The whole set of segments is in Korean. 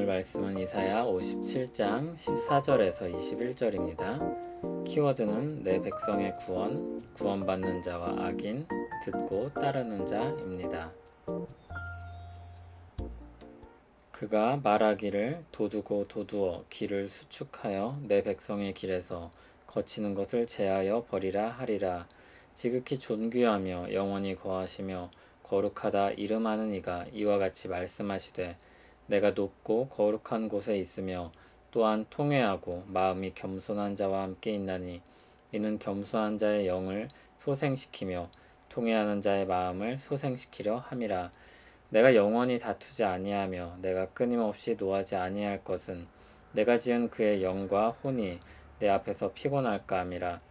오늘 말씀은 이사야 57장 14절에서 21절입니다. 키워드는 내 백성의 구원받는 자와 악인, 듣고 따르는 자입니다. 그가 말하기를 도두고 도두어 길을 수축하여 내 백성의 길에서 거치는 것을 제하여 버리라 하리라. 지극히 존귀하며 영원히 거하시며 거룩하다 이름하는 이가 이와 같이 말씀하시되 내가 높고 거룩한 곳에 있으며 또한 통회하고 마음이 겸손한 자와 함께 있나니 이는 겸손한 자의 영을 소생시키며 통회하는 자의 마음을 소생시키려 함이라. 내가 영원히 다투지 아니하며 내가 끊임없이 노하지 아니할 것은 내가 지은 그의 영과 혼이 내 앞에서 피곤할까 함이라.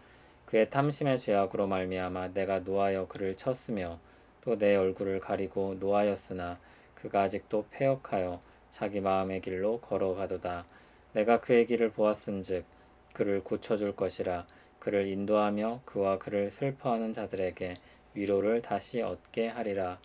그의 탐심의 죄악으로 말미암아 내가 노하여 그를 쳤으며 또 내 얼굴을 가리고 노하였으나 그가 아직도 패역하여 자기 마음의 길로 걸어가도다. 내가 그의 길을 보았은즉 그를 고쳐줄 것이라. 그를 인도하며 그와 그를 슬퍼하는 자들에게 위로를 다시 얻게 하리라.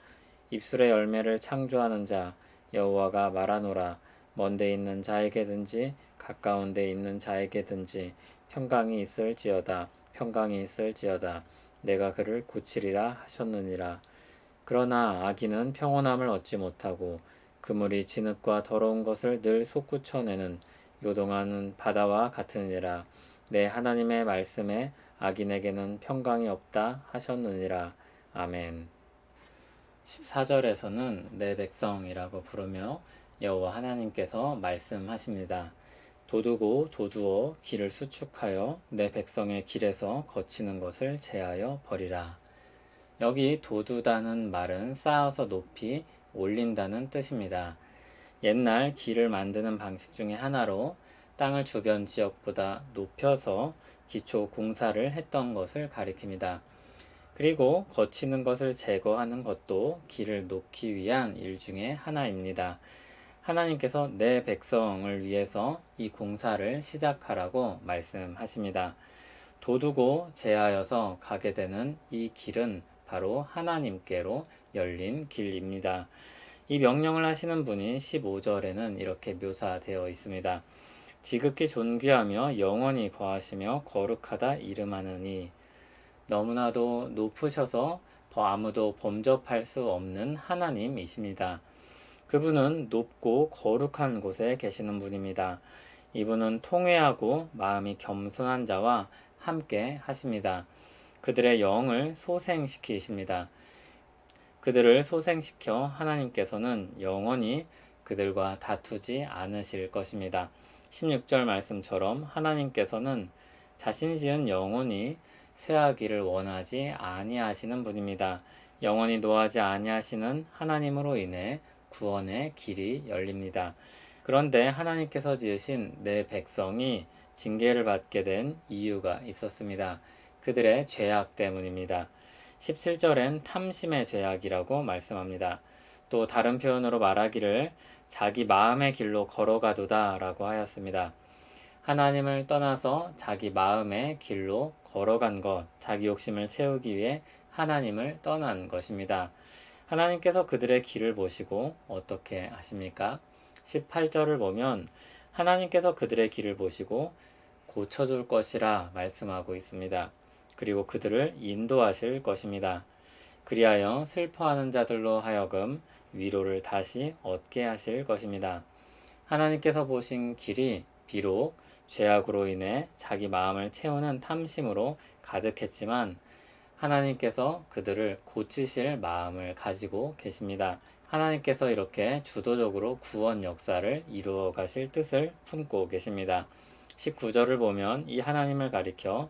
입술의 열매를 창조하는 자 여호와가 말하노라. 먼데 있는 자에게든지 가까운 데 있는 자에게든지 평강이 있을지어다. 평강이 있을지어다. 내가 그를 고치리라 하셨느니라. 그러나 악인은 평온함을 얻지 못하고 그물이 진흙과 더러운 것을 늘 솟구쳐내는 요동하는 바다와 같으니라. 내 하나님의 말씀에 악인에게는 평강이 없다 하셨느니라. 아멘. 14절에서는 내 백성이라고 부르며 여호와 하나님께서 말씀하십니다. 도두고 도두어 길을 수축하여 내 백성의 길에서 거치는 것을 제하여 버리라. 여기 도두다는 말은 쌓아서 높이 올린다는 뜻입니다. 옛날 길을 만드는 방식 중에 하나로 땅을 주변 지역보다 높여서 기초 공사를 했던 것을 가리킵니다. 그리고 거치는 것을 제거하는 것도 길을 놓기 위한 일 중에 하나입니다. 하나님께서 내 백성을 위해서 이 공사를 시작하라고 말씀하십니다. 도두고 제하여서 가게 되는 이 길은 바로 하나님께로 열린 길입니다. 이 명령을 하시는 분이 15절에는 이렇게 묘사되어 있습니다. 지극히 존귀하며 영원히 거하시며 거룩하다 이름하느니. 너무나도 높으셔서 아무도 범접할 수 없는 하나님이십니다. 그분은 높고 거룩한 곳에 계시는 분입니다. 이분은 통회하고 마음이 겸손한 자와 함께 하십니다. 그들의 영을 소생시키십니다. 그들을 소생시켜 하나님께서는 영원히 그들과 다투지 않으실 것입니다. 16절 말씀처럼 하나님께서는 자신 지은 영혼이 쇠하기를 원하지 아니하시는 분입니다. 영원히 노하지 아니하시는 하나님으로 인해 구원의 길이 열립니다. 그런데 하나님께서 지으신 내 백성이 징계를 받게 된 이유가 있었습니다. 그들의 죄악 때문입니다. 17절엔 탐심의 죄악이라고 말씀합니다. 또 다른 표현으로 말하기를 자기 마음의 길로 걸어가도다 라고 하였습니다. 하나님을 떠나서 자기 마음의 길로 걸어간 것, 자기 욕심을 채우기 위해 하나님을 떠난 것입니다. 하나님께서 그들의 길을 보시고 어떻게 하십니까? 18절을 보면 하나님께서 그들의 길을 보시고 고쳐줄 것이라 말씀하고 있습니다. 그리고 그들을 인도하실 것입니다. 그리하여 슬퍼하는 자들로 하여금 위로를 다시 얻게 하실 것입니다. 하나님께서 보신 길이 비록 죄악으로 인해 자기 마음을 채우는 탐심으로 가득했지만 하나님께서 그들을 고치실 마음을 가지고 계십니다. 하나님께서 이렇게 주도적으로 구원 역사를 이루어 가실 뜻을 품고 계십니다. 19절을 보면 이 하나님을 가리켜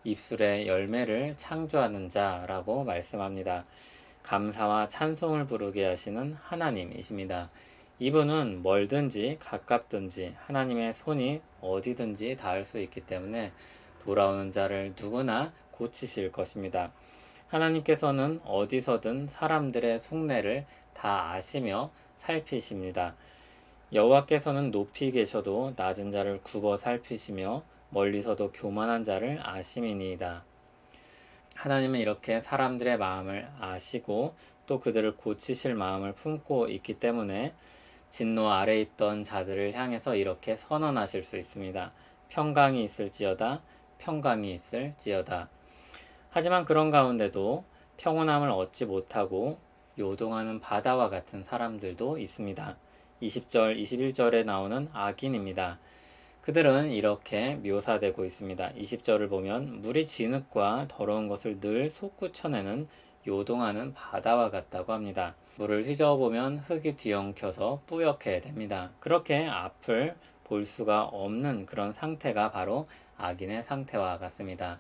입술의 열매를 창조하는 자라고 말씀합니다. 감사와 찬송을 부르게 하시는 하나님이십니다. 이분은 멀든지 가깝든지 하나님의 손이 어디든지 닿을 수 있기 때문에 돌아오는 자를 누구나 고치실 것입니다. 하나님께서는 어디서든 사람들의 속내를 다 아시며 살피십니다. 여호와께서는 높이 계셔도 낮은 자를 굽어 살피시며 멀리서도 교만한 자를 아심이니이다. 하나님은 이렇게 사람들의 마음을 아시고 또 그들을 고치실 마음을 품고 있기 때문에 진노 아래 있던 자들을 향해서 이렇게 선언하실 수 있습니다. 평강이 있을지어다, 평강이 있을지어다. 하지만 그런 가운데도 평온함을 얻지 못하고 요동하는 바다와 같은 사람들도 있습니다. 20절, 21절에 나오는 악인입니다. 그들은 이렇게 묘사되고 있습니다. 20절을 보면 물이 진흙과 더러운 것을 늘 솟구쳐내는 요동하는 바다와 같다고 합니다. 물을 휘저어보면 흙이 뒤엉켜서 뿌옇게 됩니다. 그렇게 앞을 볼 수가 없는 그런 상태가 바로 악인의 상태와 같습니다.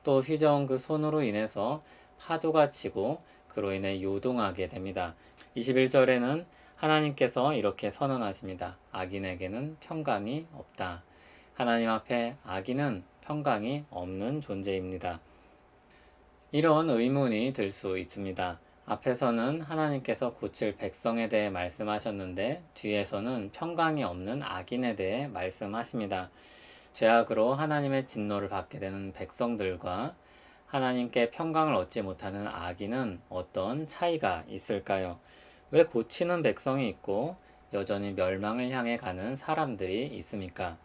또 휘저은 그 손으로 인해서 파도가 치고 그로 인해 요동하게 됩니다. 21절에는 하나님께서 이렇게 선언하십니다. 악인에게는 평강이 없다. 하나님 앞에 악인은 평강이 없는 존재입니다. 이런 의문이 들 수 있습니다. 앞에서는 하나님께서 고칠 백성에 대해 말씀하셨는데 뒤에서는 평강이 없는 악인에 대해 말씀하십니다. 죄악으로 하나님의 진노를 받게 되는 백성들과 하나님께 평강을 얻지 못하는 악인은 어떤 차이가 있을까요? 왜 고치는 백성이 있고 여전히 멸망을 향해 가는 사람들이 있습니까?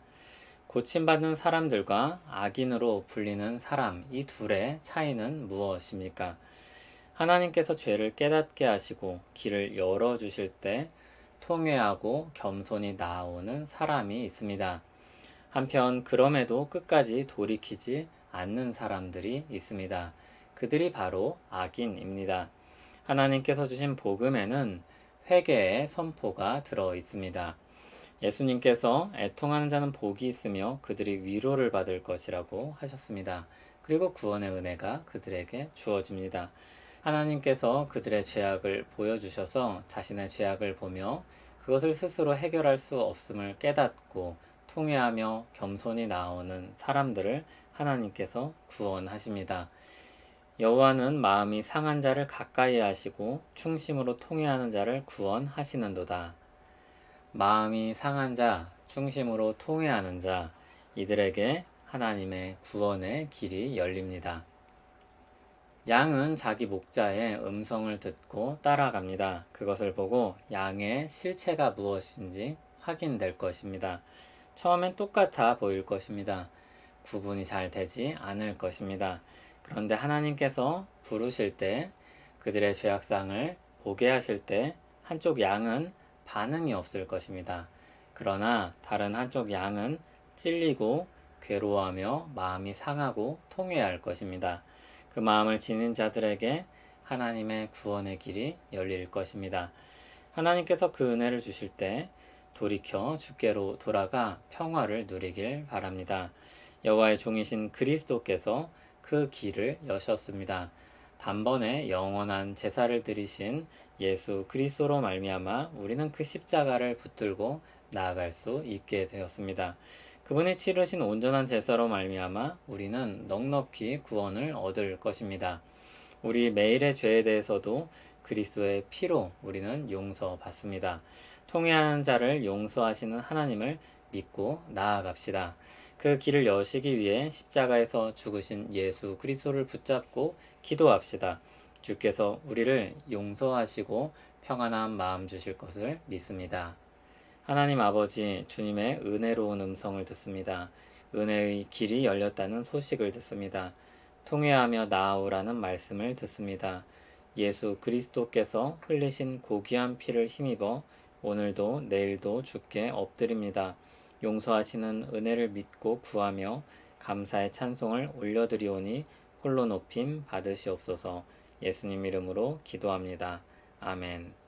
고침받는 사람들과 악인으로 불리는 사람, 이 둘의 차이는 무엇입니까? 하나님께서 죄를 깨닫게 하시고 길을 열어주실 때 통회하고 겸손히 나아오는 사람이 있습니다. 한편 그럼에도 끝까지 돌이키지 않는 사람들이 있습니다. 그들이 바로 악인입니다. 하나님께서 주신 복음에는 회개의 선포가 들어 있습니다. 예수님께서 애통하는 자는 복이 있으며 그들이 위로를 받을 것이라고 하셨습니다. 그리고 구원의 은혜가 그들에게 주어집니다. 하나님께서 그들의 죄악을 보여주셔서 자신의 죄악을 보며 그것을 스스로 해결할 수 없음을 깨닫고 통회하며 겸손히 나오는 사람들을 하나님께서 구원하십니다. 여호와는 마음이 상한 자를 가까이 하시고 충심으로 통회하는 자를 구원하시는도다. 마음이 상한 자, 충심으로 통회하는 자, 이들에게 하나님의 구원의 길이 열립니다. 양은 자기 목자의 음성을 듣고 따라갑니다. 그것을 보고 양의 실체가 무엇인지 확인될 것입니다. 처음엔 똑같아 보일 것입니다. 구분이 잘 되지 않을 것입니다. 그런데 하나님께서 부르실 때 그들의 죄악상을 보게 하실 때 한쪽 양은 반응이 없을 것입니다. 그러나 다른 한쪽 양은 찔리고 괴로워하며 마음이 상하고 통회할 것입니다. 그 마음을 지닌 자들에게 하나님의 구원의 길이 열릴 것입니다. 하나님께서 그 은혜를 주실 때 돌이켜 주께로 돌아가 평화를 누리길 바랍니다. 여호와의 종이신 그리스도께서 그 길을 여셨습니다. 단번에 영원한 제사를 드리신 예수 그리스도로 말미암아 우리는 그 십자가를 붙들고 나아갈 수 있게 되었습니다. 그분이 치르신 온전한 제사로 말미암아 우리는 넉넉히 구원을 얻을 것입니다. 우리 매일의 죄에 대해서도 그리스도의 피로 우리는 용서받습니다. 통회하는 자를 용서하시는 하나님을 믿고 나아갑시다. 그 길을 여시기 위해 십자가에서 죽으신 예수 그리스도를 붙잡고 기도합시다. 주께서 우리를 용서하시고 평안한 마음 주실 것을 믿습니다. 하나님 아버지, 주님의 은혜로운 음성을 듣습니다. 은혜의 길이 열렸다는 소식을 듣습니다. 통회하며 나아오라는 말씀을 듣습니다. 예수 그리스도께서 흘리신 고귀한 피를 힘입어 오늘도 내일도 주께 엎드립니다. 용서하시는 은혜를 믿고 구하며 감사의 찬송을 올려드리오니 홀로 높임 받으시옵소서. 예수님 이름으로 기도합니다. 아멘.